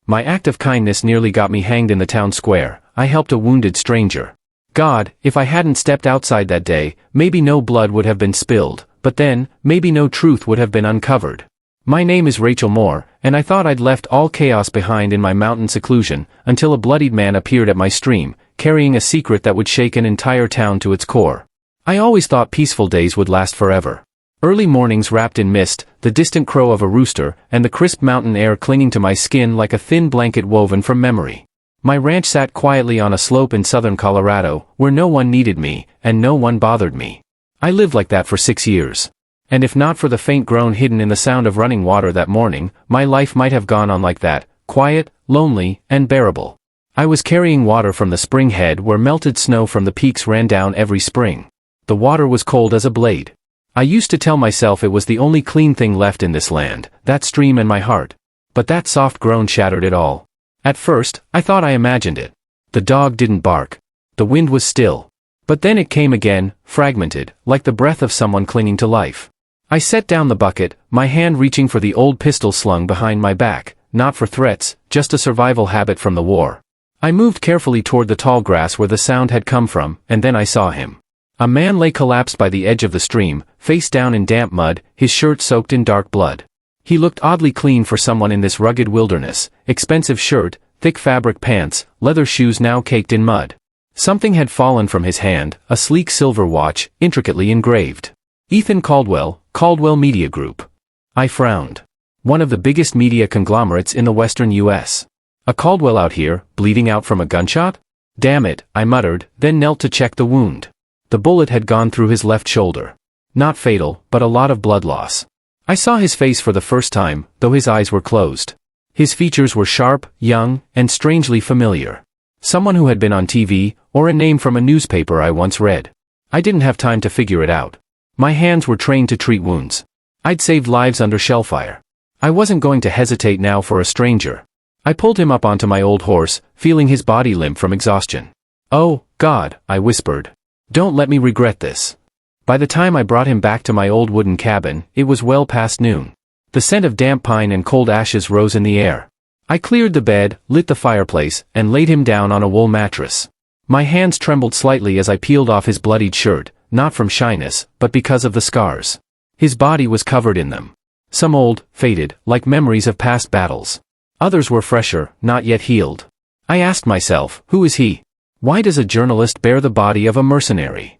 My act of kindness nearly got me hanged in the town square. I helped a wounded stranger. God, if I hadn't stepped outside that day, maybe no blood would have been spilled, but then, maybe no truth would have been uncovered. My name is Rachel Moore, and I thought I'd left all chaos behind in my mountain seclusion, until a bloodied man appeared at my stream, carrying a secret that would shake an entire town to its core. I always thought peaceful days would last forever. Early mornings wrapped in mist, the distant crow of a rooster, and the crisp mountain air clinging to my skin like a thin blanket woven from memory. My ranch sat quietly on a slope in southern Colorado, where no one needed me, and no one bothered me. I lived like that for 6 years. And if not for the faint groan hidden in the sound of running water that morning, my life might have gone on like that, quiet, lonely, and bearable. I was carrying water from the spring head where melted snow from the peaks ran down every spring. The water was cold as a blade. I used to tell myself it was the only clean thing left in this land, that stream and my heart. But that soft groan shattered it all. At first, I thought I imagined it. The dog didn't bark. The wind was still. But then it came again, fragmented, like the breath of someone clinging to life. I set down the bucket, my hand reaching for the old pistol slung behind my back, not for threats, just a survival habit from the war. I moved carefully toward the tall grass where the sound had come from, and then I saw him. A man lay collapsed by the edge of the stream, face down in damp mud, his shirt soaked in dark blood. He looked oddly clean for someone in this rugged wilderness, expensive shirt, thick fabric pants, leather shoes now caked in mud. Something had fallen from his hand, a sleek silver watch, intricately engraved. Ethan Caldwell, Caldwell Media Group. I frowned. One of the biggest media conglomerates in the western U.S. A Caldwell out here, bleeding out from a gunshot? Damn it, I muttered, then knelt to check the wound. The bullet had gone through his left shoulder. Not fatal, but a lot of blood loss. I saw his face for the first time, though his eyes were closed. His features were sharp, young, and strangely familiar. Someone who had been on TV, or a name from a newspaper I once read. I didn't have time to figure it out. My hands were trained to treat wounds. I'd saved lives under shellfire. I wasn't going to hesitate now for a stranger. I pulled him up onto my old horse, feeling his body limp from exhaustion. "Oh, God," I whispered. "Don't let me regret this." By the time I brought him back to my old wooden cabin, it was well past noon. The scent of damp pine and cold ashes rose in the air. I cleared the bed, lit the fireplace, and laid him down on a wool mattress. My hands trembled slightly as I peeled off his bloodied shirt, not from shyness, but because of the scars. His body was covered in them. Some old, faded, like memories of past battles. Others were fresher, not yet healed. I asked myself, who is he? Why does a journalist bear the body of a mercenary?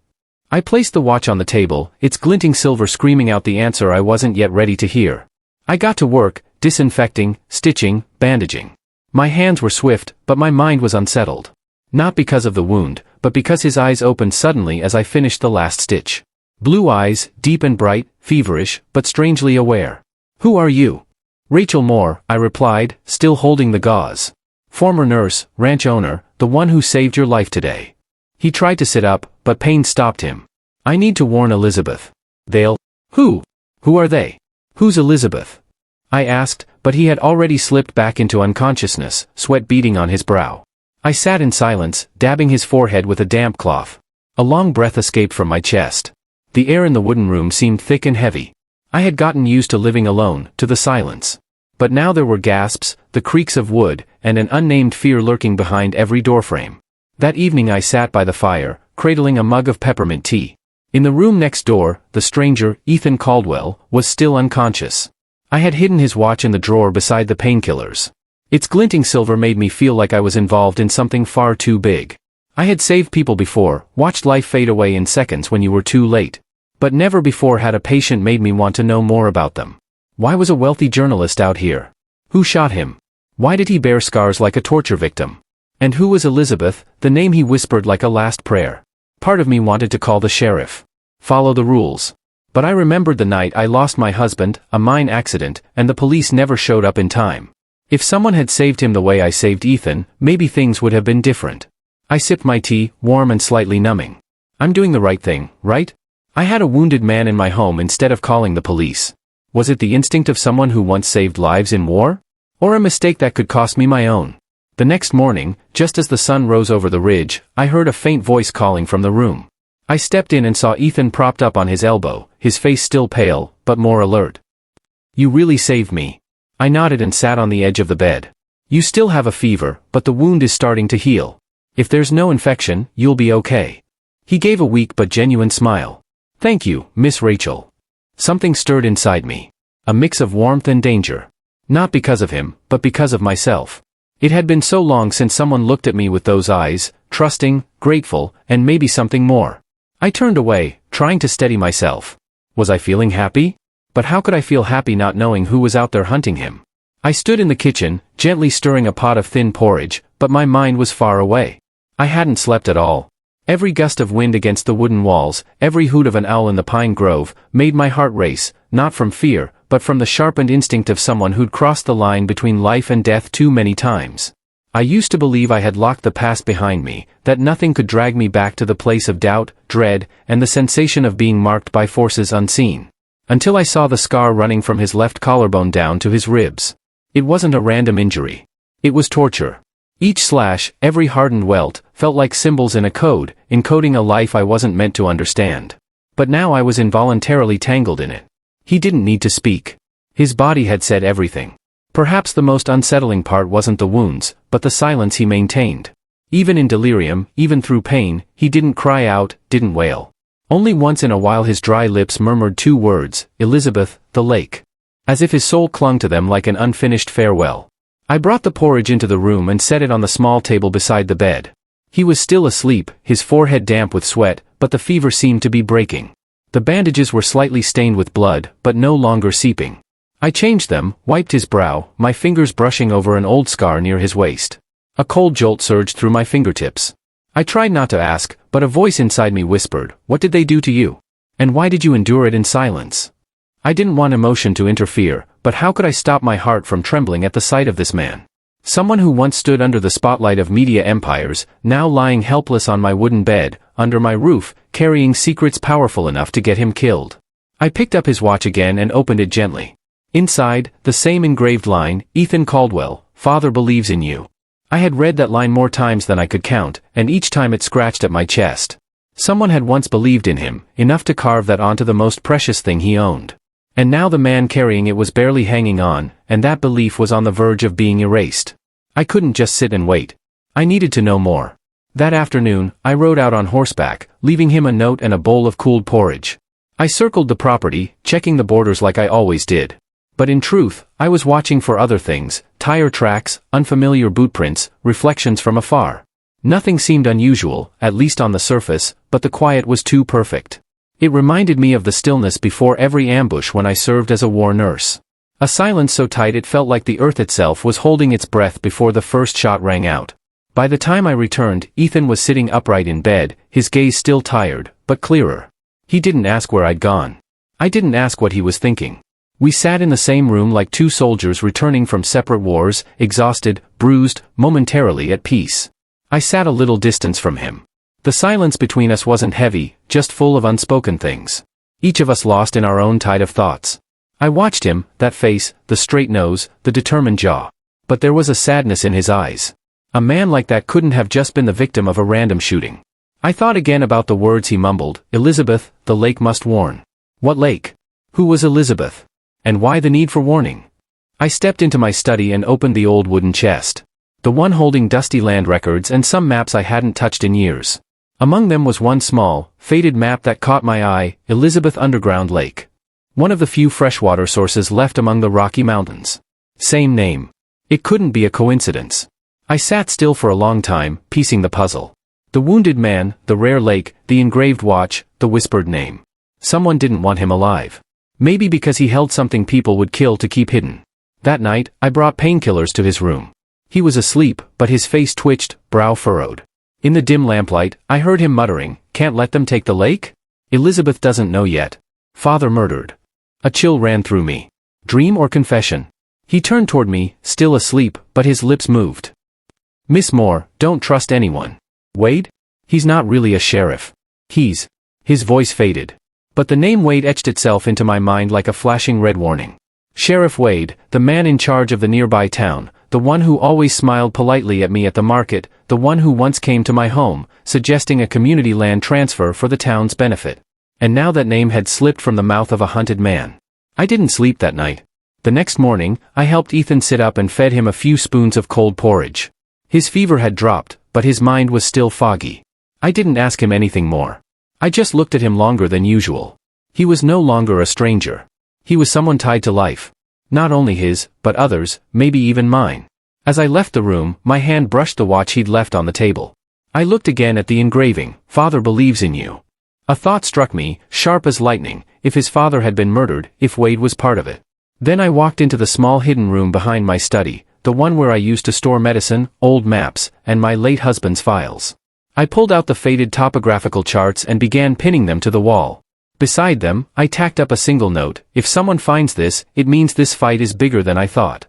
I placed the watch on the table, its glinting silver screaming out the answer I wasn't yet ready to hear. I got to work, disinfecting, stitching, bandaging. My hands were swift, but my mind was unsettled. Not because of the wound, but because his eyes opened suddenly as I finished the last stitch. Blue eyes, deep and bright, feverish, but strangely aware. "Who are you?" "Rachel Moore," I replied, still holding the gauze. "Former nurse, ranch owner, the one who saved your life today." He tried to sit up, but pain stopped him. "I need to warn Elizabeth. They'll—" "Who? Who are they? Who's Elizabeth?" I asked, but he had already slipped back into unconsciousness, sweat beading on his brow. I sat in silence, dabbing his forehead with a damp cloth. A long breath escaped from my chest. The air in the wooden room seemed thick and heavy. I had gotten used to living alone, to the silence. But now there were gasps, the creaks of wood, and an unnamed fear lurking behind every doorframe. That evening I sat by the fire, cradling a mug of peppermint tea. In the room next door, the stranger, Ethan Caldwell, was still unconscious. I had hidden his watch in the drawer beside the painkillers. Its glinting silver made me feel like I was involved in something far too big. I had saved people before, watched life fade away in seconds when you were too late. But never before had a patient made me want to know more about them. Why was a wealthy journalist out here? Who shot him? Why did he bear scars like a torture victim? And who was Elizabeth, the name he whispered like a last prayer? Part of me wanted to call the sheriff. Follow the rules. But I remembered the night I lost my husband, a mine accident, and the police never showed up in time. If someone had saved him the way I saved Ethan, maybe things would have been different. I sipped my tea, warm and slightly numbing. I'm doing the right thing, right? I had a wounded man in my home instead of calling the police. Was it the instinct of someone who once saved lives in war? Or a mistake that could cost me my own? The next morning, just as the sun rose over the ridge, I heard a faint voice calling from the room. I stepped in and saw Ethan propped up on his elbow, his face still pale, but more alert. "You really saved me." I nodded and sat on the edge of the bed. You still have a fever, but the wound is starting to heal. If there's no infection, you'll be okay. He gave a weak but genuine smile. Thank you, Miss Rachel. Something stirred inside me. A mix of warmth and danger. Not because of him, but because of myself. It had been so long since someone looked at me with those eyes, trusting, grateful, and maybe something more. I turned away, trying to steady myself. Was I feeling happy? But how could I feel happy not knowing who was out there hunting him? I stood in the kitchen, gently stirring a pot of thin porridge, but my mind was far away. I hadn't slept at all. Every gust of wind against the wooden walls, every hoot of an owl in the pine grove, made my heart race, not from fear, but from the sharpened instinct of someone who'd crossed the line between life and death too many times. I used to believe I had locked the past behind me, that nothing could drag me back to the place of doubt, dread, and the sensation of being marked by forces unseen. Until I saw the scar running from his left collarbone down to his ribs. It wasn't a random injury. It was torture. Each slash, every hardened welt, felt like symbols in a code, encoding a life I wasn't meant to understand. But now I was involuntarily tangled in it. He didn't need to speak. His body had said everything. Perhaps the most unsettling part wasn't the wounds, but the silence he maintained. Even in delirium, even through pain, he didn't cry out, didn't wail. Only once in a while his dry lips murmured two words, Elizabeth, the lake. As if his soul clung to them like an unfinished farewell. I brought the porridge into the room and set it on the small table beside the bed. He was still asleep, his forehead damp with sweat, but the fever seemed to be breaking. The bandages were slightly stained with blood, but no longer seeping. I changed them, wiped his brow, my fingers brushing over an old scar near his waist. A cold jolt surged through my fingertips. I tried not to ask, but a voice inside me whispered, "What did they do to you? And why did you endure it in silence?" I didn't want emotion to interfere, but how could I stop my heart from trembling at the sight of this man? Someone who once stood under the spotlight of media empires, now lying helpless on my wooden bed, under my roof, carrying secrets powerful enough to get him killed. I picked up his watch again and opened it gently. Inside, the same engraved line, Ethan Caldwell, Father believes in you. I had read that line more times than I could count, and each time it scratched at my chest. Someone had once believed in him, enough to carve that onto the most precious thing he owned. And now the man carrying it was barely hanging on, and that belief was on the verge of being erased. I couldn't just sit and wait. I needed to know more. That afternoon, I rode out on horseback, leaving him a note and a bowl of cooled porridge. I circled the property, checking the borders like I always did. But in truth, I was watching for other things, tire tracks, unfamiliar boot prints, reflections from afar. Nothing seemed unusual, at least on the surface, but the quiet was too perfect. It reminded me of the stillness before every ambush when I served as a war nurse. A silence so tight it felt like the earth itself was holding its breath before the first shot rang out. By the time I returned, Ethan was sitting upright in bed, his gaze still tired, but clearer. He didn't ask where I'd gone. I didn't ask what he was thinking. We sat in the same room like two soldiers returning from separate wars, exhausted, bruised, momentarily at peace. I sat a little distance from him. The silence between us wasn't heavy, just full of unspoken things. Each of us lost in our own tide of thoughts. I watched him, that face, the straight nose, the determined jaw. But there was a sadness in his eyes. A man like that couldn't have just been the victim of a random shooting. I thought again about the words he mumbled, Elizabeth, the lake must warn. What lake? Who was Elizabeth? And why the need for warning? I stepped into my study and opened the old wooden chest. The one holding dusty land records and some maps I hadn't touched in years. Among them was one small, faded map that caught my eye, Elizabeth Underground Lake. One of the few freshwater sources left among the Rocky Mountains. Same name. It couldn't be a coincidence. I sat still for a long time, piecing the puzzle. The wounded man, the rare lake, the engraved watch, the whispered name. Someone didn't want him alive. Maybe because he held something people would kill to keep hidden. That night, I brought painkillers to his room. He was asleep, but his face twitched, brow furrowed. In the dim lamplight, I heard him muttering, "Can't let them take the lake? Elizabeth doesn't know yet. Father murdered." A chill ran through me. Dream or confession? He turned toward me, still asleep, but his lips moved. "Miss Moore, don't trust anyone. Wade? He's not really a sheriff. He's..." His voice faded. But the name Wade etched itself into my mind like a flashing red warning. Sheriff Wade, the man in charge of the nearby town, the one who always smiled politely at me at the market, the one who once came to my home, suggesting a community land transfer for the town's benefit. And now that name had slipped from the mouth of a hunted man. I didn't sleep that night. The next morning, I helped Ethan sit up and fed him a few spoons of cold porridge. His fever had dropped, but his mind was still foggy. I didn't ask him anything more. I just looked at him longer than usual. He was no longer a stranger. He was someone tied to life. Not only his, but others, maybe even mine. As I left the room, my hand brushed the watch he'd left on the table. I looked again at the engraving, "Father believes in you." A thought struck me, sharp as lightning: if his father had been murdered, if Wade was part of it. Then I walked into the small hidden room behind my study, the one where I used to store medicine, old maps, and my late husband's files. I pulled out the faded topographical charts and began pinning them to the wall. Beside them, I tacked up a single note: if someone finds this, it means this fight is bigger than I thought.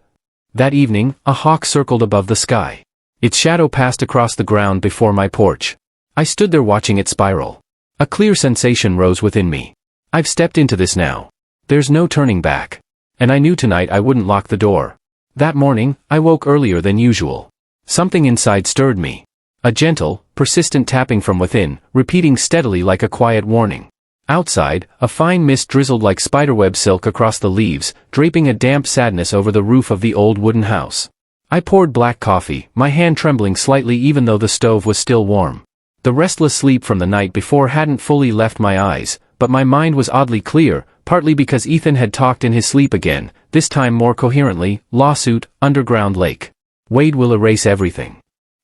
That evening, a hawk circled above the sky. Its shadow passed across the ground before my porch. I stood there watching it spiral. A clear sensation rose within me. I've stepped into this now. There's no turning back. And I knew tonight I wouldn't lock the door. That morning, I woke earlier than usual. Something inside stirred me. A gentle, persistent tapping from within, repeating steadily like a quiet warning. Outside, a fine mist drizzled like spiderweb silk across the leaves, draping a damp sadness over the roof of the old wooden house. I poured black coffee, my hand trembling slightly even though the stove was still warm. The restless sleep from the night before hadn't fully left my eyes, but my mind was oddly clear, partly because Ethan had talked in his sleep again, this time more coherently: lawsuit, underground lake. Wade will erase everything.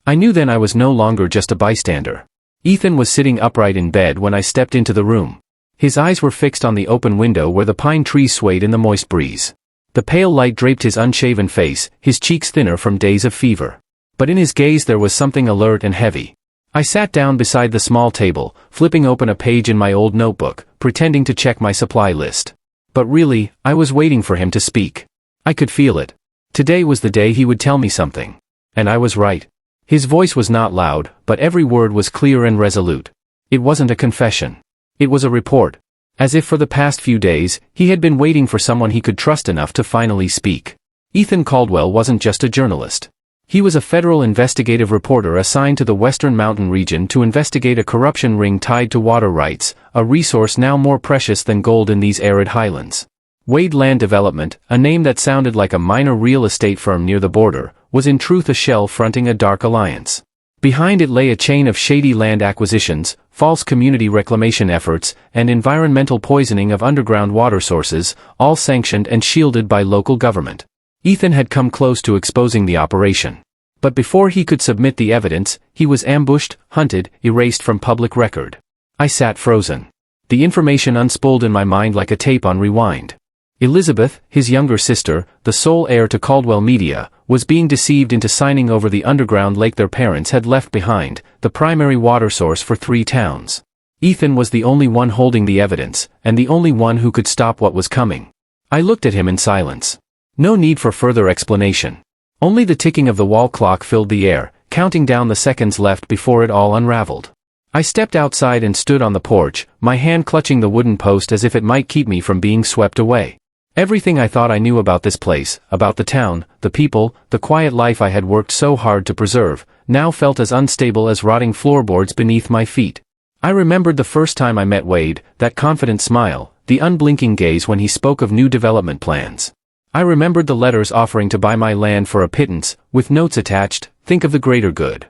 I knew then I was no longer just a bystander. Ethan was sitting upright in bed when I stepped into the room. His eyes were fixed on the open window where the pine trees swayed in the moist breeze. The pale light draped his unshaven face, his cheeks thinner from days of fever. But in his gaze there was something alert and heavy. I sat down beside the small table, flipping open a page in my old notebook, pretending to check my supply list. But really, I was waiting for him to speak. I could feel it. Today was the day he would tell me something. And I was right. His voice was not loud, but every word was clear and resolute. It wasn't a confession. It was a report. As if for the past few days, he had been waiting for someone he could trust enough to finally speak. Ethan Caldwell wasn't just a journalist. He was a federal investigative reporter assigned to the Western Mountain region to investigate a corruption ring tied to water rights, a resource now more precious than gold in these arid highlands. Wade Land Development, a name that sounded like a minor real estate firm near the border, was in truth a shell fronting a dark alliance. Behind it lay a chain of shady land acquisitions, false community reclamation efforts, and environmental poisoning of underground water sources, all sanctioned and shielded by local government. Ethan had come close to exposing the operation. But before he could submit the evidence, he was ambushed, hunted, erased from public record. I sat frozen. The information unspooled in my mind like a tape on rewind. Elizabeth, his younger sister, the sole heir to Caldwell Media, was being deceived into signing over the underground lake their parents had left behind, the primary water source for 3 towns. Ethan was the only one holding the evidence, and the only one who could stop what was coming. I looked at him in silence. No need for further explanation. Only the ticking of the wall clock filled the air, counting down the seconds left before it all unraveled. I stepped outside and stood on the porch, my hand clutching the wooden post as if it might keep me from being swept away. Everything I thought I knew about this place, about the town, the people, the quiet life I had worked so hard to preserve, now felt as unstable as rotting floorboards beneath my feet. I remembered the first time I met Wade, that confident smile, the unblinking gaze when he spoke of new development plans. I remembered the letters offering to buy my land for a pittance, with notes attached: think of the greater good.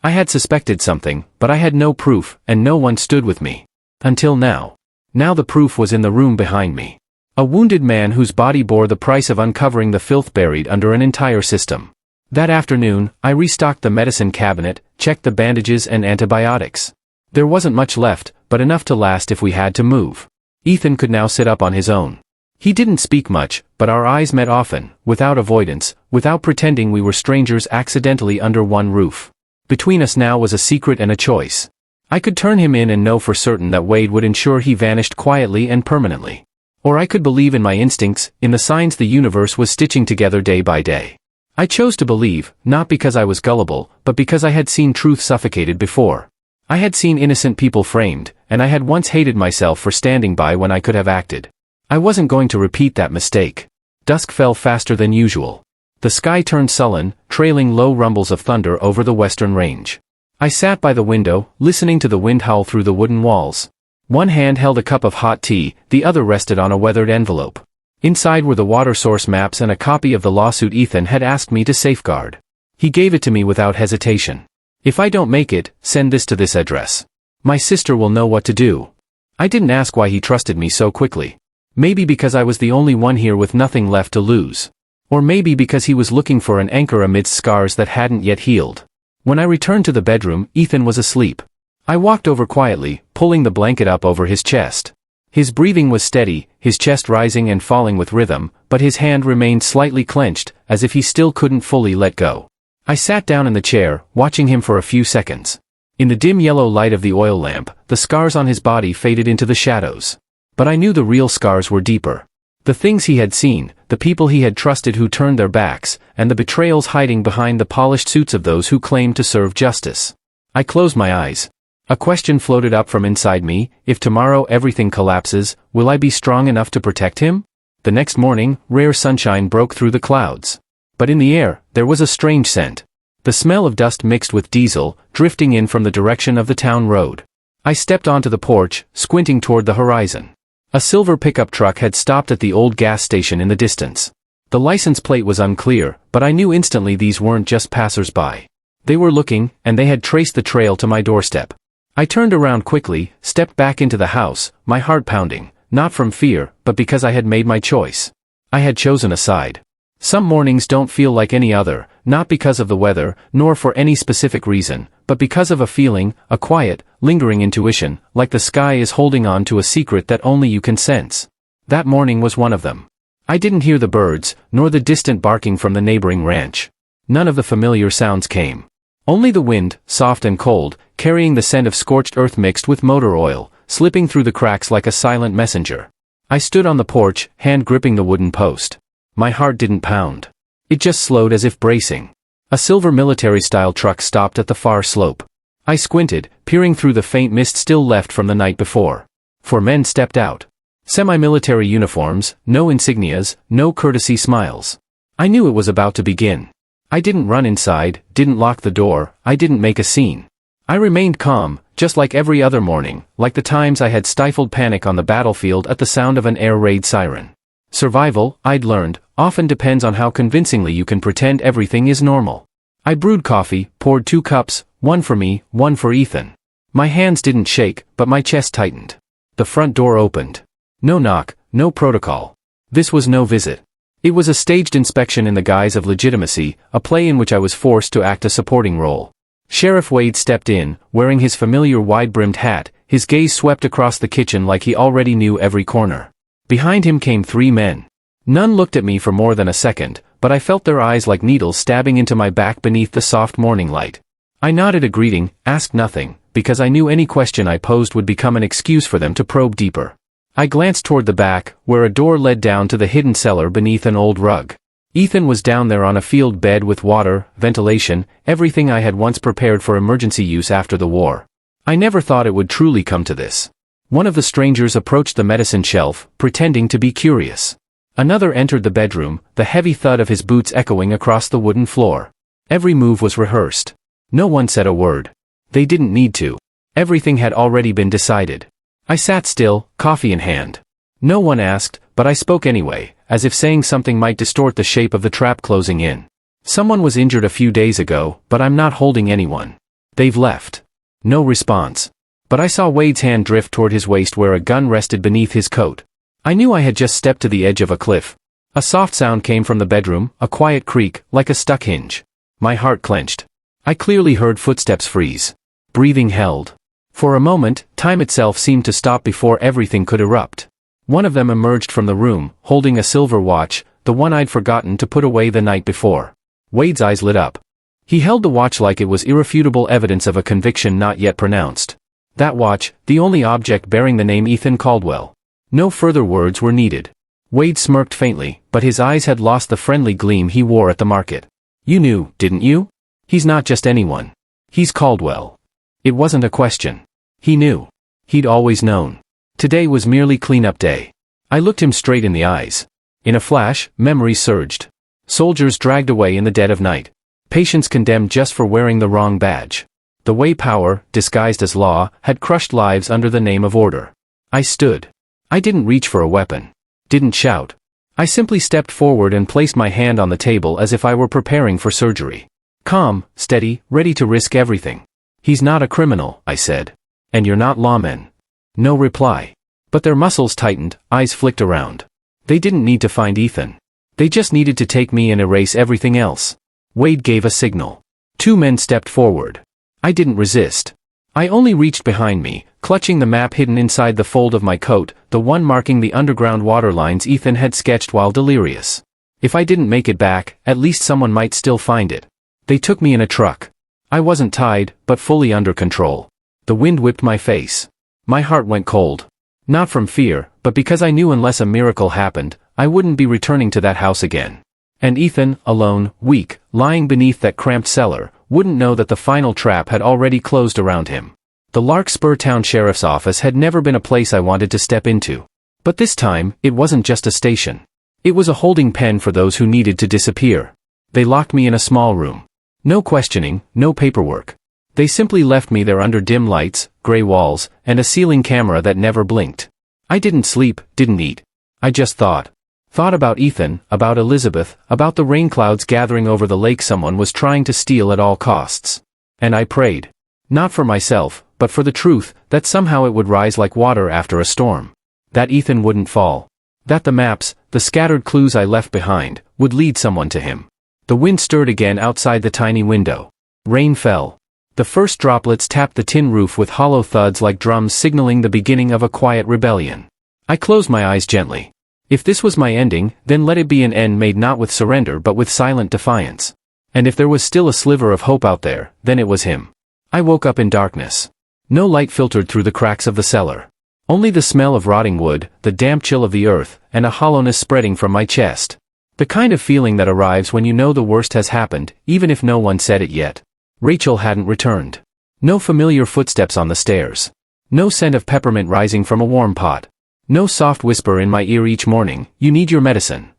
I had suspected something, but I had no proof, and no one stood with me. Until now. Now the proof was in the room behind me. A wounded man whose body bore the price of uncovering the filth buried under an entire system. That afternoon, I restocked the medicine cabinet, checked the bandages and antibiotics. There wasn't much left, but enough to last if we had to move. Ethan could now sit up on his own. He didn't speak much, but our eyes met often, without avoidance, without pretending we were strangers accidentally under one roof. Between us now was a secret and a choice. I could turn him in and know for certain that Wade would ensure he vanished quietly and permanently. Or I could believe in my instincts, in the signs the universe was stitching together day by day. I chose to believe, not because I was gullible, but because I had seen truth suffocated before. I had seen innocent people framed, and I had once hated myself for standing by when I could have acted. I wasn't going to repeat that mistake. Dusk fell faster than usual. The sky turned sullen, trailing low rumbles of thunder over the western range. I sat by the window, listening to the wind howl through the wooden walls. One hand held a cup of hot tea, the other rested on a weathered envelope. Inside were the water source maps and a copy of the lawsuit Ethan had asked me to safeguard. He gave it to me without hesitation. If I don't make it, send this to this address. My sister will know what to do. I didn't ask why he trusted me so quickly. Maybe because I was the only one here with nothing left to lose. Or maybe because he was looking for an anchor amidst scars that hadn't yet healed. When I returned to the bedroom, Ethan was asleep. I walked over quietly, pulling the blanket up over his chest. His breathing was steady, his chest rising and falling with rhythm, but his hand remained slightly clenched, as if he still couldn't fully let go. I sat down in the chair, watching him for a few seconds. In the dim yellow light of the oil lamp, the scars on his body faded into the shadows. But I knew the real scars were deeper. The things he had seen, the people he had trusted who turned their backs, and the betrayals hiding behind the polished suits of those who claimed to serve justice. I closed my eyes. A question floated up from inside me: if tomorrow everything collapses, will I be strong enough to protect him? The next morning, rare sunshine broke through the clouds. But in the air, there was a strange scent. The smell of dust mixed with diesel, drifting in from the direction of the town road. I stepped onto the porch, squinting toward the horizon. A silver pickup truck had stopped at the old gas station in the distance. The license plate was unclear, but I knew instantly these weren't just passers-by. They were looking, and they had traced the trail to my doorstep. I turned around quickly, stepped back into the house, my heart pounding, not from fear, but because I had made my choice. I had chosen a side. Some mornings don't feel like any other, not because of the weather, nor for any specific reason, but because of a feeling, a quiet, lingering intuition, like the sky is holding on to a secret that only you can sense. That morning was one of them. I didn't hear the birds, nor the distant barking from the neighboring ranch. None of the familiar sounds came. Only the wind, soft and cold, carrying the scent of scorched earth mixed with motor oil, slipping through the cracks like a silent messenger. I stood on the porch, hand gripping the wooden post. My heart didn't pound. It just slowed as if bracing. A silver military-style truck stopped at the far slope. I squinted, peering through the faint mist still left from the night before. 4 men stepped out. Semi-military uniforms, no insignias, no courtesy smiles. I knew it was about to begin. I didn't run inside, didn't lock the door, I didn't make a scene. I remained calm, just like every other morning, like the times I had stifled panic on the battlefield at the sound of an air raid siren. Survival, I'd learned, often depends on how convincingly you can pretend everything is normal. I brewed coffee, poured 2 cups, one for me, one for Ethan. My hands didn't shake, but my chest tightened. The front door opened. No knock, no protocol. This was no visit. It was a staged inspection in the guise of legitimacy, a play in which I was forced to act a supporting role. Sheriff Wade stepped in, wearing his familiar wide-brimmed hat, his gaze swept across the kitchen like he already knew every corner. Behind him came 3 men. None looked at me for more than a second, but I felt their eyes like needles stabbing into my back beneath the soft morning light. I nodded a greeting, asked nothing, because I knew any question I posed would become an excuse for them to probe deeper. I glanced toward the back, where a door led down to the hidden cellar beneath an old rug. Ethan was down there on a field bed with water, ventilation, everything I had once prepared for emergency use after the war. I never thought it would truly come to this. One of the strangers approached the medicine shelf, pretending to be curious. Another entered the bedroom, the heavy thud of his boots echoing across the wooden floor. Every move was rehearsed. No one said a word. They didn't need to. Everything had already been decided. I sat still, coffee in hand. No one asked, but I spoke anyway, as if saying something might distort the shape of the trap closing in. Someone was injured a few days ago, but I'm not holding anyone. They've left. No response. But I saw Wade's hand drift toward his waist where a gun rested beneath his coat. I knew I had just stepped to the edge of a cliff. A soft sound came from the bedroom, a quiet creak, like a stuck hinge. My heart clenched. I clearly heard footsteps freeze. Breathing held. For a moment, time itself seemed to stop before everything could erupt. One of them emerged from the room, holding a silver watch, the one I'd forgotten to put away the night before. Wade's eyes lit up. He held the watch like it was irrefutable evidence of a conviction not yet pronounced. That watch, the only object bearing the name Ethan Caldwell. No further words were needed. Wade smirked faintly, but his eyes had lost the friendly gleam he wore at the market. You knew, didn't you? He's not just anyone. He's Caldwell. It wasn't a question. He knew. He'd always known. Today was merely cleanup day. I looked him straight in the eyes. In a flash, memories surged. Soldiers dragged away in the dead of night. Patients condemned just for wearing the wrong badge. The way power, disguised as law, had crushed lives under the name of order. I stood. I didn't reach for a weapon. Didn't shout. I simply stepped forward and placed my hand on the table as if I were preparing for surgery. Calm, steady, ready to risk everything. He's not a criminal, I said. And you're not lawmen. No reply. But their muscles tightened, eyes flicked around. They didn't need to find Ethan. They just needed to take me and erase everything else. Wade gave a signal. 2 men stepped forward. I didn't resist. I only reached behind me, clutching the map hidden inside the fold of my coat, the one marking the underground water lines Ethan had sketched while delirious. If I didn't make it back, at least someone might still find it. They took me in a truck. I wasn't tied, but fully under control. The wind whipped my face. My heart went cold. Not from fear, but because I knew unless a miracle happened, I wouldn't be returning to that house again. And Ethan, alone, weak, lying beneath that cramped cellar, wouldn't know that the final trap had already closed around him. The Larkspur Town Sheriff's Office had never been a place I wanted to step into. But this time, it wasn't just a station. It was a holding pen for those who needed to disappear. They locked me in a small room. No questioning, no paperwork. They simply left me there under dim lights, gray walls, and a ceiling camera that never blinked. I didn't sleep, didn't eat. I just thought. Thought about Ethan, about Elizabeth, about the rain clouds gathering over the lake someone was trying to steal at all costs. And I prayed. Not for myself, but for the truth, that somehow it would rise like water after a storm. That Ethan wouldn't fall. That the maps, the scattered clues I left behind, would lead someone to him. The wind stirred again outside the tiny window. Rain fell. The first droplets tapped the tin roof with hollow thuds like drums signaling the beginning of a quiet rebellion. I closed my eyes gently. If this was my ending, then let it be an end made not with surrender but with silent defiance. And if there was still a sliver of hope out there, then it was him. I woke up in darkness. No light filtered through the cracks of the cellar. Only the smell of rotting wood, the damp chill of the earth, and a hollowness spreading from my chest. The kind of feeling that arrives when you know the worst has happened, even if no one said it yet. Rachel hadn't returned. No familiar footsteps on the stairs. No scent of peppermint rising from a warm pot. No soft whisper in my ear each morning, "You need your medicine."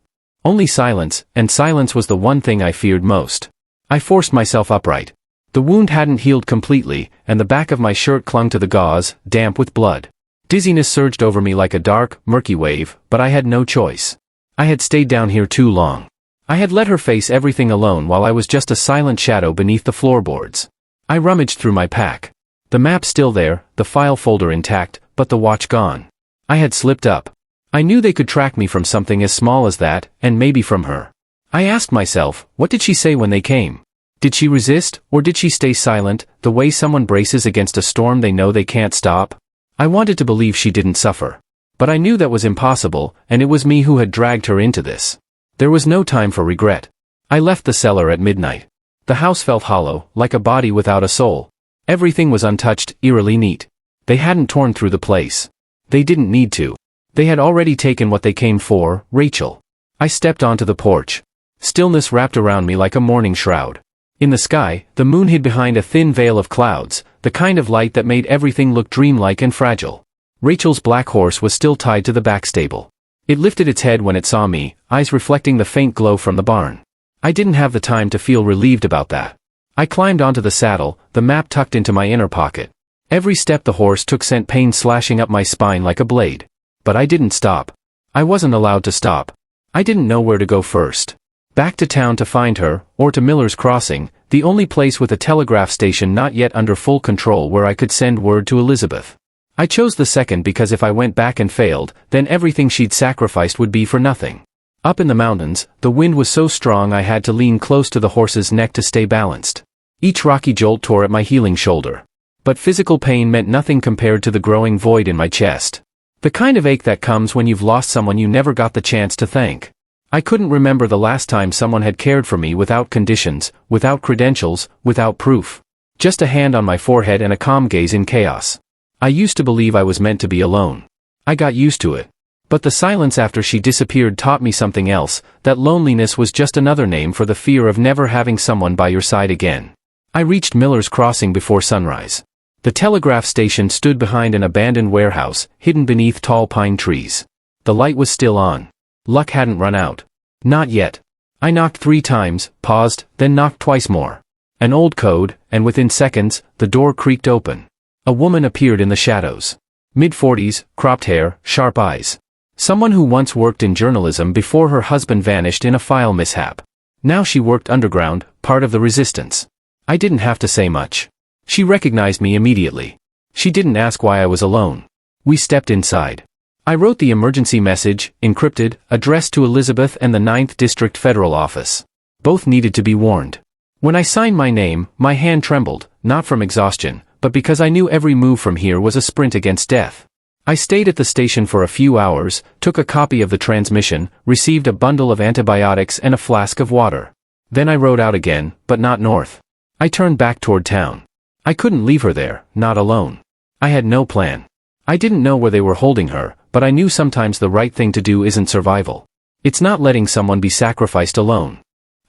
Only silence, and silence was the one thing I feared most. I forced myself upright. The wound hadn't healed completely, and the back of my shirt clung to the gauze, damp with blood. Dizziness surged over me like a dark, murky wave, but I had no choice. I had stayed down here too long. I had let her face everything alone while I was just a silent shadow beneath the floorboards. I rummaged through my pack. The map still there, the file folder intact, but the watch gone. I had slipped up. I knew they could track me from something as small as that, and maybe from her. I asked myself, what did she say when they came? Did she resist, or did she stay silent, the way someone braces against a storm they know they can't stop? I wanted to believe she didn't suffer. But I knew that was impossible, and it was me who had dragged her into this. There was no time for regret. I left the cellar at midnight. The house felt hollow, like a body without a soul. Everything was untouched, eerily neat. They hadn't torn through the place. They didn't need to. They had already taken what they came for, Rachel. I stepped onto the porch. Stillness wrapped around me like a morning shroud. In the sky, the moon hid behind a thin veil of clouds, the kind of light that made everything look dreamlike and fragile. Rachel's black horse was still tied to the back stable. It lifted its head when it saw me, eyes reflecting the faint glow from the barn. I didn't have the time to feel relieved about that. I climbed onto the saddle, the map tucked into my inner pocket. Every step the horse took sent pain slashing up my spine like a blade. But I didn't stop. I wasn't allowed to stop. I didn't know where to go first. Back to town to find her, or to Miller's Crossing, the only place with a telegraph station not yet under full control where I could send word to Elizabeth. I chose the second because if I went back and failed, then everything she'd sacrificed would be for nothing. Up in the mountains, the wind was so strong I had to lean close to the horse's neck to stay balanced. Each rocky jolt tore at my healing shoulder. But physical pain meant nothing compared to the growing void in my chest. The kind of ache that comes when you've lost someone you never got the chance to thank. I couldn't remember the last time someone had cared for me without conditions, without credentials, without proof. Just a hand on my forehead and a calm gaze in chaos. I used to believe I was meant to be alone. I got used to it. But the silence after she disappeared taught me something else, that loneliness was just another name for the fear of never having someone by your side again. I reached Miller's Crossing before sunrise. The telegraph station stood behind an abandoned warehouse, hidden beneath tall pine trees. The light was still on. Luck hadn't run out. Not yet. I knocked 3 times, paused, then knocked twice more. An old code, and within seconds, the door creaked open. A woman appeared in the shadows. Mid-40s, cropped hair, sharp eyes. Someone who once worked in journalism before her husband vanished in a file mishap. Now she worked underground, part of the resistance. I didn't have to say much. She recognized me immediately. She didn't ask why I was alone. We stepped inside. I wrote the emergency message, encrypted, addressed to Elizabeth and the 9th District Federal Office. Both needed to be warned. When I signed my name, my hand trembled, not from exhaustion, but because I knew every move from here was a sprint against death. I stayed at the station for a few hours, took a copy of the transmission, received a bundle of antibiotics and a flask of water. Then I rode out again, but not north. I turned back toward town. I couldn't leave her there, not alone. I had no plan. I didn't know where they were holding her, but I knew sometimes the right thing to do isn't survival. It's not letting someone be sacrificed alone.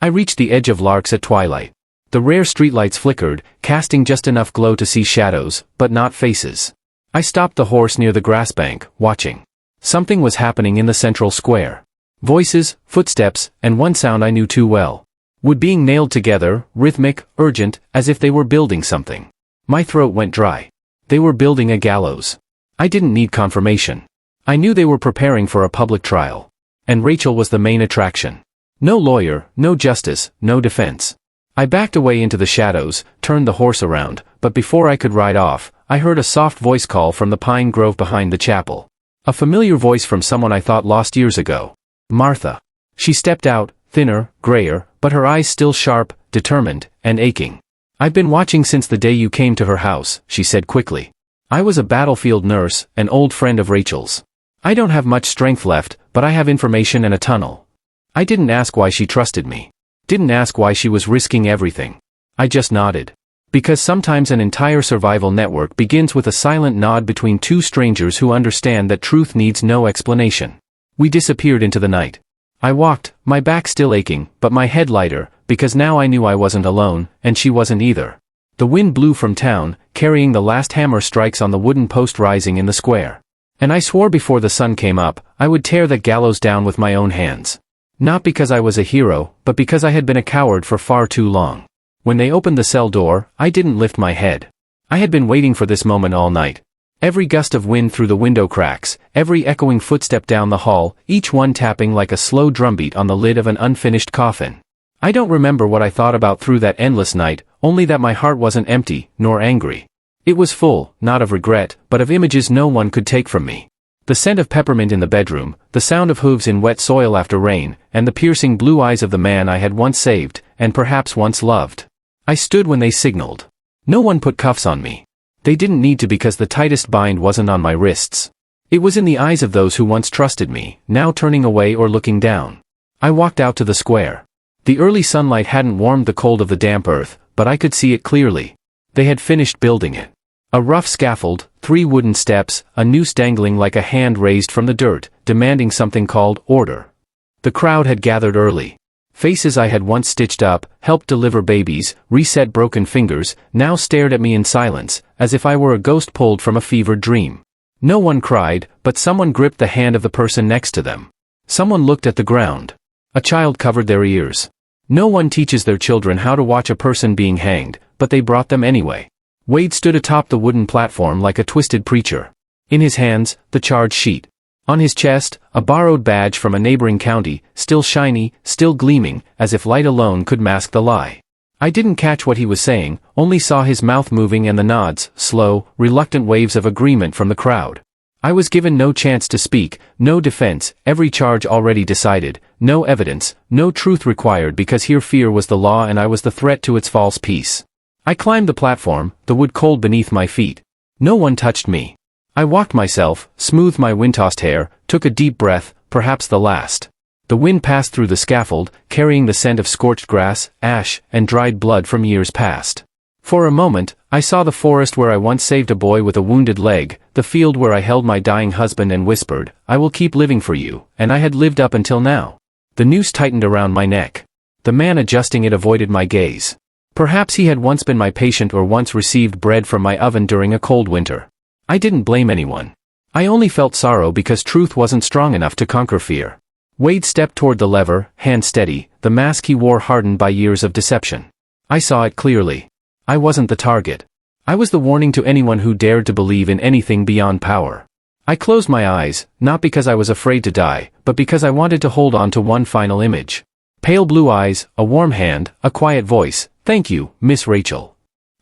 I reached the edge of Larks at twilight. The rare streetlights flickered, casting just enough glow to see shadows, but not faces. I stopped the horse near the grass bank, watching. Something was happening in the central square. Voices, footsteps, and one sound I knew too well. Wood being nailed together, rhythmic, urgent, as if they were building something. My throat went dry. They were building a gallows. I didn't need confirmation. I knew they were preparing for a public trial. And Rachel was the main attraction. No lawyer, no justice, no defense. I backed away into the shadows, turned the horse around, but before I could ride off, I heard a soft voice call from the pine grove behind the chapel. A familiar voice from someone I thought lost years ago. Martha. She stepped out, thinner, grayer, but her eyes still sharp, determined, and aching. I've been watching since the day you came to her house, she said quickly. I was a battlefield nurse, an old friend of Rachel's. I don't have much strength left, but I have information and a tunnel. I didn't ask why she trusted me. Didn't ask why she was risking everything. I just nodded. Because sometimes an entire survival network begins with a silent nod between two strangers who understand that truth needs no explanation. We disappeared into the night. I walked, my back still aching, but my head lighter, because now I knew I wasn't alone, and she wasn't either. The wind blew from town, carrying the last hammer strikes on the wooden post rising in the square. And I swore before the sun came up, I would tear that gallows down with my own hands. Not because I was a hero, but because I had been a coward for far too long. When they opened the cell door, I didn't lift my head. I had been waiting for this moment all night. Every gust of wind through the window cracks, every echoing footstep down the hall, each one tapping like a slow drumbeat on the lid of an unfinished coffin. I don't remember what I thought about through that endless night, only that my heart wasn't empty, nor angry. It was full, not of regret, but of images no one could take from me. The scent of peppermint in the bedroom, the sound of hooves in wet soil after rain, and the piercing blue eyes of the man I had once saved, and perhaps once loved. I stood when they signaled. No one put cuffs on me. They didn't need to because the tightest bind wasn't on my wrists. It was in the eyes of those who once trusted me, now turning away or looking down. I walked out to the square. The early sunlight hadn't warmed the cold of the damp earth, but I could see it clearly. They had finished building it. A rough scaffold, 3 wooden steps, a noose dangling like a hand raised from the dirt, demanding something called order. The crowd had gathered early. Faces I had once stitched up, helped deliver babies, reset broken fingers, now stared at me in silence, as if I were a ghost pulled from a fevered dream. No one cried, but someone gripped the hand of the person next to them. Someone looked at the ground. A child covered their ears. No one teaches their children how to watch a person being hanged, but they brought them anyway. Wade stood atop the wooden platform like a twisted preacher. In his hands, the charge sheet. On his chest, a borrowed badge from a neighboring county, still shiny, still gleaming, as if light alone could mask the lie. I didn't catch what he was saying, only saw his mouth moving and the nods, slow, reluctant waves of agreement from the crowd. I was given no chance to speak, no defense, every charge already decided, no evidence, no truth required because here fear was the law and I was the threat to its false peace. I climbed the platform, the wood cold beneath my feet. No one touched me. I walked myself, smoothed my wind-tossed hair, took a deep breath, perhaps the last. The wind passed through the scaffold, carrying the scent of scorched grass, ash, and dried blood from years past. For a moment, I saw the forest where I once saved a boy with a wounded leg, the field where I held my dying husband and whispered, "I will keep living for you," and I had lived up until now. The noose tightened around my neck. The man adjusting it avoided my gaze. Perhaps he had once been my patient or once received bread from my oven during a cold winter. I didn't blame anyone. I only felt sorrow because truth wasn't strong enough to conquer fear. Wade stepped toward the lever, hand steady, the mask he wore hardened by years of deception. I saw it clearly. I wasn't the target. I was the warning to anyone who dared to believe in anything beyond power. I closed my eyes, not because I was afraid to die, but because I wanted to hold on to one final image. Pale blue eyes, a warm hand, a quiet voice, "Thank you, Miss Rachel."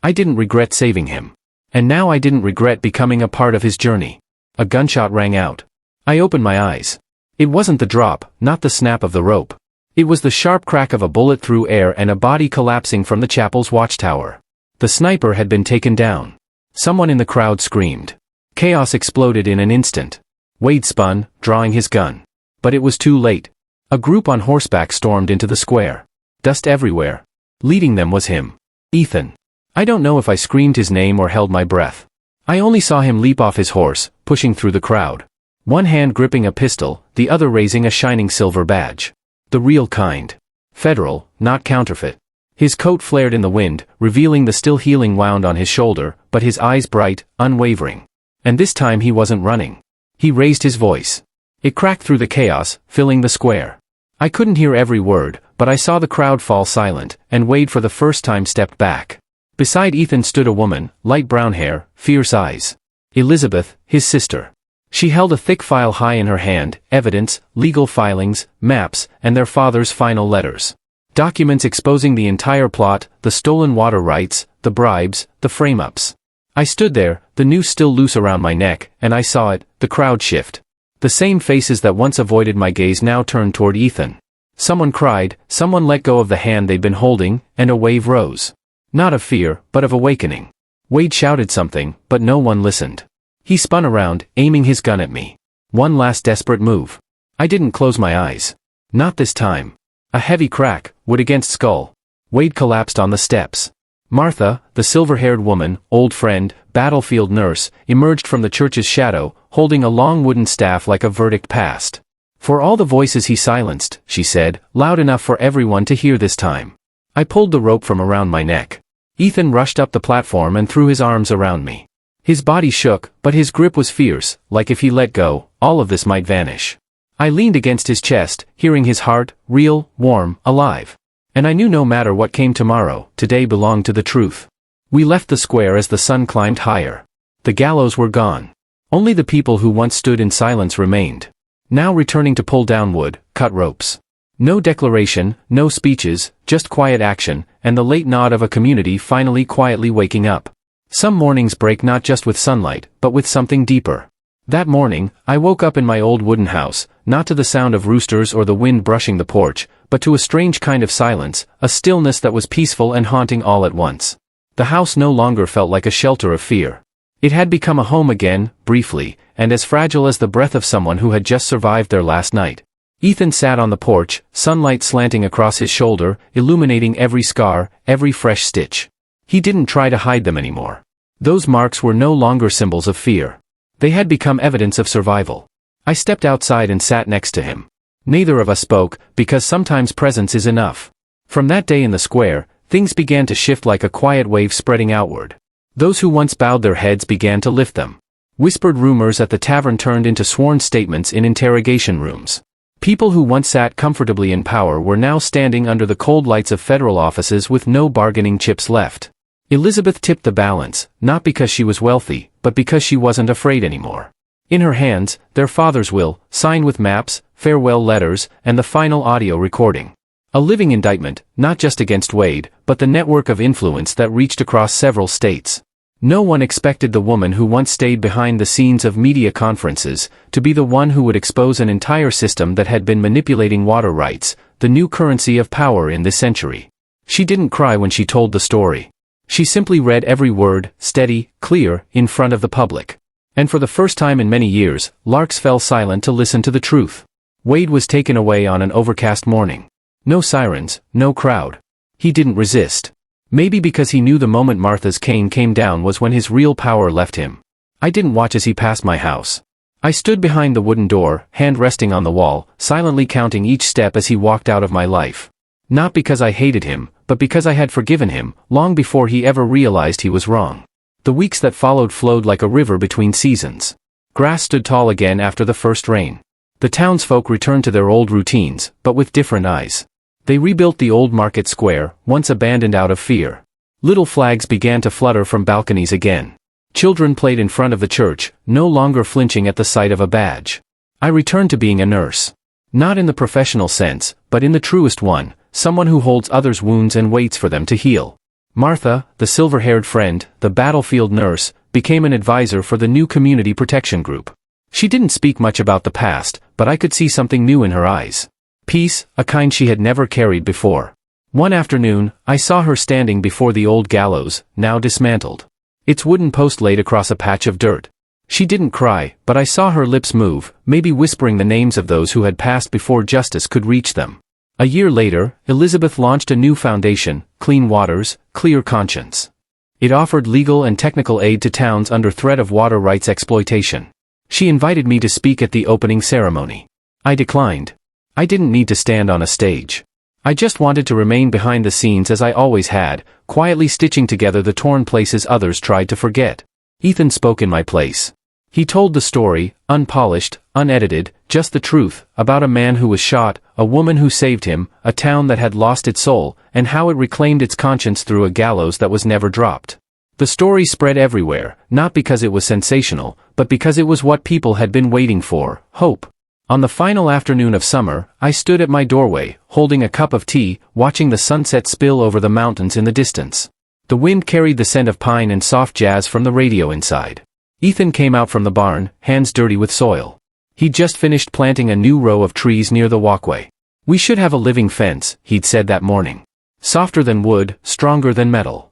I didn't regret saving him. And now I didn't regret becoming a part of his journey. A gunshot rang out. I opened my eyes. It wasn't the drop, not the snap of the rope. It was the sharp crack of a bullet through air and a body collapsing from the chapel's watchtower. The sniper had been taken down. Someone in the crowd screamed. Chaos exploded in an instant. Wade spun, drawing his gun. But it was too late. A group on horseback stormed into the square. Dust everywhere. Leading them was him. Ethan. I don't know if I screamed his name or held my breath. I only saw him leap off his horse, pushing through the crowd. One hand gripping a pistol, the other raising a shining silver badge. The real kind. Federal, not counterfeit. His coat flared in the wind, revealing the still healing wound on his shoulder, but his eyes bright, unwavering. And this time he wasn't running. He raised his voice. It cracked through the chaos, filling the square. I couldn't hear every word, but I saw the crowd fall silent, and Wade for the first time stepped back. Beside Ethan stood a woman, light brown hair, fierce eyes. Elizabeth, his sister. She held a thick file high in her hand, evidence, legal filings, maps, and their father's final letters. Documents exposing the entire plot, the stolen water rights, the bribes, the frame-ups. I stood there, the noose still loose around my neck, and I saw it, the crowd shift. The same faces that once avoided my gaze now turned toward Ethan. Someone cried, someone let go of the hand they'd been holding, and a wave rose. Not of fear, but of awakening. Wade shouted something, but no one listened. He spun around, aiming his gun at me. One last desperate move. I didn't close my eyes. Not this time. A heavy crack, wood against skull. Wade collapsed on the steps. Martha, the silver-haired woman, old friend, battlefield nurse, emerged from the church's shadow, holding a long wooden staff like a verdict passed. "For all the voices he silenced," she said, loud enough for everyone to hear this time. I pulled the rope from around my neck. Ethan rushed up the platform and threw his arms around me. His body shook, but his grip was fierce, like if he let go, all of this might vanish. I leaned against his chest, hearing his heart, real, warm, alive. And I knew no matter what came tomorrow, today belonged to the truth. We left the square as the sun climbed higher. The gallows were gone. Only the people who once stood in silence remained. Now returning to pull down wood, cut ropes. No declaration, no speeches, just quiet action, and the late nod of a community finally quietly waking up. Some mornings break not just with sunlight, but with something deeper. That morning, I woke up in my old wooden house, not to the sound of roosters or the wind brushing the porch, but to a strange kind of silence, a stillness that was peaceful and haunting all at once. The house no longer felt like a shelter of fear. It had become a home again, briefly, and as fragile as the breath of someone who had just survived their last night. Ethan sat on the porch, sunlight slanting across his shoulder, illuminating every scar, every fresh stitch. He didn't try to hide them anymore. Those marks were no longer symbols of fear. They had become evidence of survival. I stepped outside and sat next to him. Neither of us spoke, because sometimes presence is enough. From that day in the square, things began to shift like a quiet wave spreading outward. Those who once bowed their heads began to lift them. Whispered rumors at the tavern turned into sworn statements in interrogation rooms. People who once sat comfortably in power were now standing under the cold lights of federal offices with no bargaining chips left. Elizabeth tipped the balance, not because she was wealthy, but because she wasn't afraid anymore. In her hands, their father's will, signed with maps, farewell letters, and the final audio recording. A living indictment, not just against Wade, but the network of influence that reached across several states. No one expected the woman who once stayed behind the scenes of media conferences to be the one who would expose an entire system that had been manipulating water rights, the new currency of power in this century. She didn't cry when she told the story. She simply read every word, steady, clear, in front of the public. And for the first time in many years, Larks fell silent to listen to the truth. Wade was taken away on an overcast morning. No sirens, no crowd. He didn't resist. Maybe because he knew the moment Martha's cane came down was when his real power left him. I didn't watch as he passed my house. I stood behind the wooden door, hand resting on the wall, silently counting each step as he walked out of my life. Not because I hated him, but because I had forgiven him, long before he ever realized he was wrong. The weeks that followed flowed like a river between seasons. Grass stood tall again after the first rain. The townsfolk returned to their old routines, but with different eyes. They rebuilt the old market square, once abandoned out of fear. Little flags began to flutter from balconies again. Children played in front of the church, no longer flinching at the sight of a badge. I returned to being a nurse. Not in the professional sense, but in the truest one, someone who holds others' wounds and waits for them to heal. Martha, the silver-haired friend, the battlefield nurse, became an advisor for the new community protection group. She didn't speak much about the past, but I could see something new in her eyes. Peace, a kind she had never carried before. One afternoon, I saw her standing before the old gallows, now dismantled. Its wooden post laid across a patch of dirt. She didn't cry, but I saw her lips move, maybe whispering the names of those who had passed before justice could reach them. A year later, Elizabeth launched a new foundation, Clean Waters, Clear Conscience. It offered legal and technical aid to towns under threat of water rights exploitation. She invited me to speak at the opening ceremony. I declined. I didn't need to stand on a stage. I just wanted to remain behind the scenes as I always had, quietly stitching together the torn places others tried to forget. Ethan spoke in my place. He told the story, unpolished, unedited, just the truth, about a man who was shot, a woman who saved him, a town that had lost its soul, and how it reclaimed its conscience through a gallows that was never dropped. The story spread everywhere, not because it was sensational, but because it was what people had been waiting for, hope. On the final afternoon of summer, I stood at my doorway, holding a cup of tea, watching the sunset spill over the mountains in the distance. The wind carried the scent of pine and soft jazz from the radio inside. Ethan came out from the barn, hands dirty with soil. He'd just finished planting a new row of trees near the walkway. We should have a living fence, he'd said that morning. Softer than wood, stronger than metal.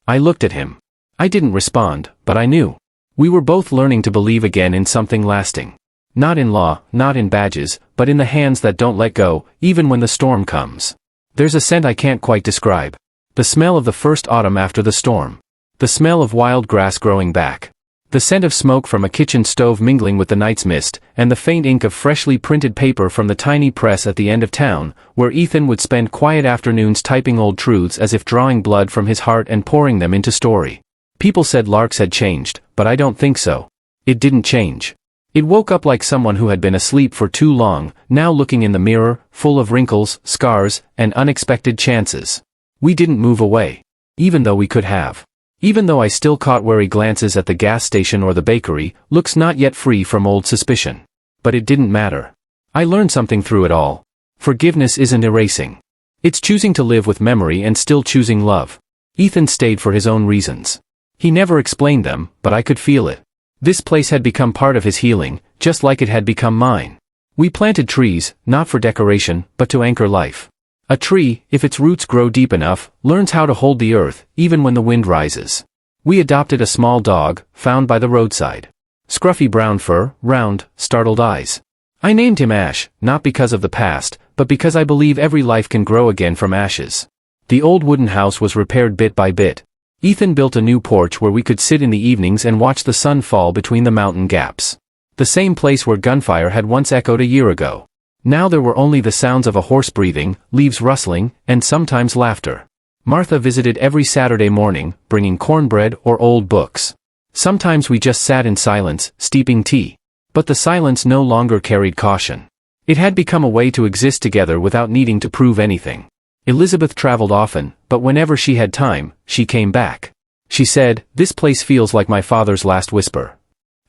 I looked at him. I didn't respond, but I knew. We were both learning to believe again in something lasting. Not in law, not in badges, but in the hands that don't let go, even when the storm comes. There's a scent I can't quite describe. The smell of the first autumn after the storm. The smell of wild grass growing back. The scent of smoke from a kitchen stove mingling with the night's mist, and the faint ink of freshly printed paper from the tiny press at the end of town, where Ethan would spend quiet afternoons typing old truths as if drawing blood from his heart and pouring them into story. People said Larks had changed, but I don't think so. It didn't change. It woke up like someone who had been asleep for too long, now looking in the mirror, full of wrinkles, scars, and unexpected chances. We didn't move away. Even though we could have. Even though I still caught wary glances at the gas station or the bakery, looks not yet free from old suspicion. But it didn't matter. I learned something through it all. Forgiveness isn't erasing. It's choosing to live with memory and still choosing love. Ethan stayed for his own reasons. He never explained them, but I could feel it. This place had become part of his healing, just like it had become mine. We planted trees, not for decoration, but to anchor life. A tree, if its roots grow deep enough, learns how to hold the earth, even when the wind rises. We adopted a small dog, found by the roadside. Scruffy brown fur, round, startled eyes. I named him Ash, not because of the past, but because I believe every life can grow again from ashes. The old wooden house was repaired bit by bit. Ethan built a new porch where we could sit in the evenings and watch the sun fall between the mountain gaps. The same place where gunfire had once echoed a year ago. Now there were only the sounds of a horse breathing, leaves rustling, and sometimes laughter. Martha visited every Saturday morning, bringing cornbread or old books. Sometimes we just sat in silence, steeping tea. But the silence no longer carried caution. It had become a way to exist together without needing to prove anything. Elizabeth traveled often, but whenever she had time, she came back. She said, "This place feels like my father's last whisper."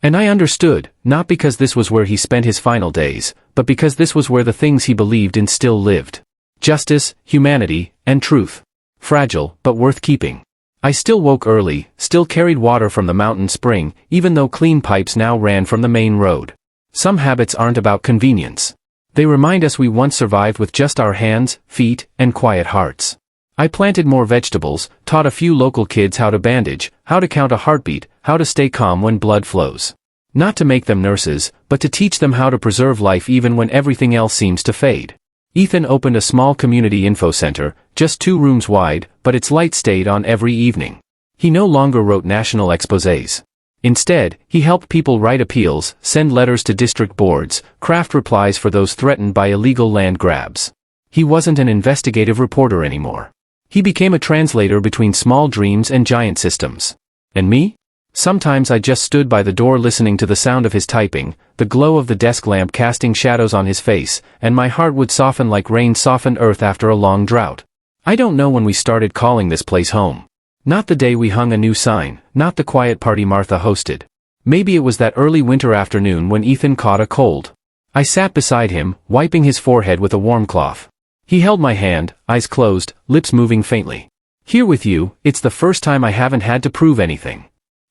And I understood, not because this was where he spent his final days, but because this was where the things he believed in still lived. Justice, humanity, and truth. Fragile, but worth keeping. I still woke early, still carried water from the mountain spring, even though clean pipes now ran from the main road. Some habits aren't about convenience. They remind us we once survived with just our hands, feet, and quiet hearts. I planted more vegetables, taught a few local kids how to bandage, how to count a heartbeat, how to stay calm when blood flows. Not to make them nurses, but to teach them how to preserve life even when everything else seems to fade. Ethan opened a small community info center, just 2 rooms wide, but its light stayed on every evening. He no longer wrote national exposés. Instead, he helped people write appeals, send letters to district boards, craft replies for those threatened by illegal land grabs. He wasn't an investigative reporter anymore. He became a translator between small dreams and giant systems. And me? Sometimes I just stood by the door listening to the sound of his typing, the glow of the desk lamp casting shadows on his face, and my heart would soften like rain softened earth after a long drought. I don't know when we started calling this place home. Not the day we hung a new sign, not the quiet party Martha hosted. Maybe it was that early winter afternoon when Ethan caught a cold. I sat beside him, wiping his forehead with a warm cloth. He held my hand, eyes closed, lips moving faintly. "Here with you, it's the first time I haven't had to prove anything."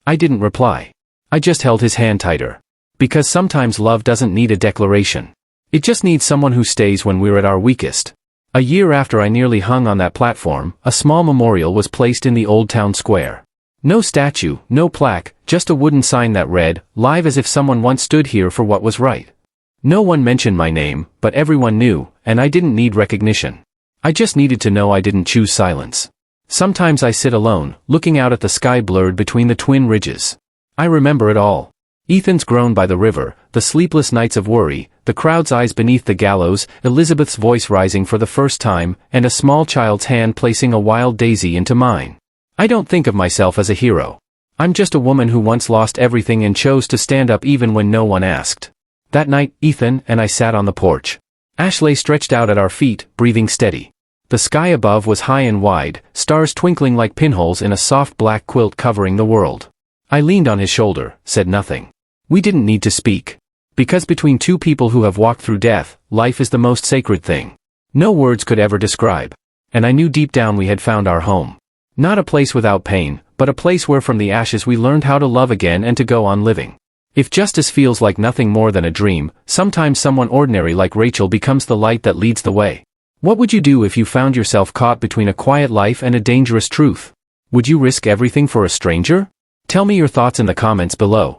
I didn't reply. I just held his hand tighter. Because sometimes love doesn't need a declaration. It just needs someone who stays when we're at our weakest. A year after I nearly hung on that platform, a small memorial was placed in the old town square. No statue, no plaque, just a wooden sign that read, "Live as if someone once stood here for what was right." No one mentioned my name, but everyone knew, and I didn't need recognition. I just needed to know I didn't choose silence. Sometimes I sit alone, looking out at the sky blurred between the twin ridges. I remember it all. Ethan's groan by the river, the sleepless nights of worry, the crowd's eyes beneath the gallows, Elizabeth's voice rising for the first time, and a small child's hand placing a wild daisy into mine. I don't think of myself as a hero. I'm just a woman who once lost everything and chose to stand up even when no one asked. That night, Ethan and I sat on the porch. Ash lay stretched out at our feet, breathing steady. The sky above was high and wide, stars twinkling like pinholes in a soft black quilt covering the world. I leaned on his shoulder, said nothing. We didn't need to speak. Because between two people who have walked through death, life is the most sacred thing. No words could ever describe. And I knew deep down we had found our home. Not a place without pain, but a place where from the ashes we learned how to love again and to go on living. If justice feels like nothing more than a dream, sometimes someone ordinary like Rachel becomes the light that leads the way. What would you do if you found yourself caught between a quiet life and a dangerous truth? Would you risk everything for a stranger? Tell me your thoughts in the comments below.